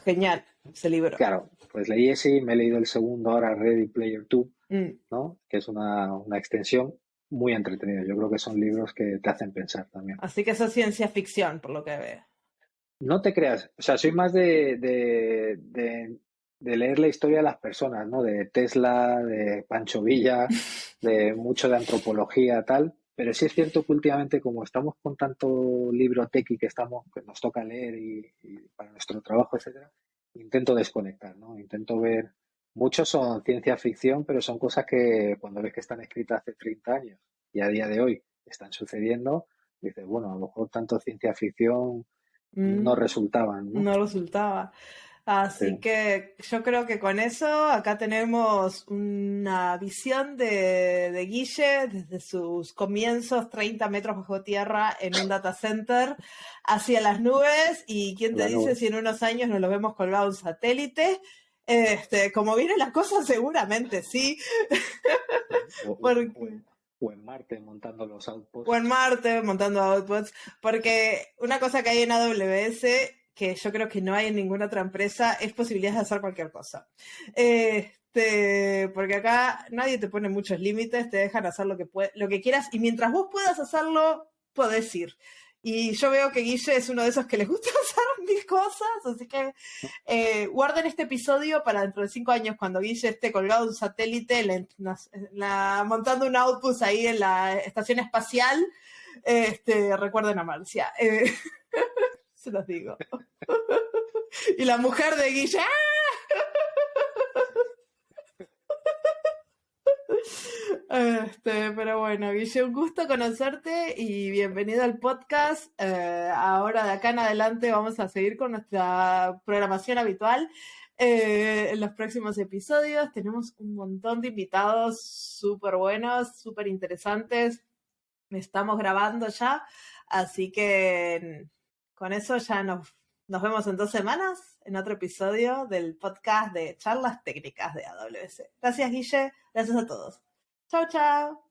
Genial, ese libro. Claro, pues leí ese y me he leído el segundo ahora, Ready Player 2, Mm. ¿no? Que es una extensión muy entretenida. Yo creo que son libros que te hacen pensar también. Así que eso es ciencia ficción, por lo que veo. No te creas, o sea, soy más de leer la historia de las personas, ¿no? De Tesla, de Pancho Villa, de mucho de antropología, tal. Pero sí es cierto que últimamente, como estamos con tanto libro tequi que nos toca leer y para nuestro trabajo, etcétera, intento desconectar, ¿no? Intento ver. Muchos son ciencia ficción, pero son cosas que cuando ves que están escritas hace 30 años y a día de hoy están sucediendo, dices, bueno, a lo mejor tanto ciencia ficción no resultaban, ¿no? No resultaba. Así Sí. que yo creo que con eso acá tenemos una visión de Guille desde sus comienzos 30 metros bajo tierra en un data center hacia las nubes y quién te La dice nube. si en unos años nos lo vemos colgado en un satélite. Como vienen las cosas seguramente sí, porque... O en Marte montando los O outposts. en Marte, montando outputs, porque una cosa que hay en AWS, que yo creo que no hay en ninguna otra empresa, es posibilidad de hacer cualquier cosa. Porque acá nadie te pone muchos límites, te dejan hacer lo que quieras, y mientras vos puedas hacerlo, podés ir. Y yo veo que Guille es uno de esos que les gusta hacer mil cosas, así que guarden este episodio para dentro de 5 años, cuando Guille esté colgado en un satélite, montando un outpost ahí en la estación espacial. Recuerden a Marcia. Se los digo. Y la mujer de Guille. Pero bueno, Guille, un gusto conocerte y bienvenido al podcast. Ahora de acá en adelante vamos a seguir con nuestra programación habitual. En los próximos episodios tenemos un montón de invitados súper buenos, súper interesantes. Estamos grabando ya, así que con eso ya nos vemos en 2 semanas en otro episodio del podcast de charlas técnicas de AWS. Gracias, Guille. Gracias a todos. Chao, chao.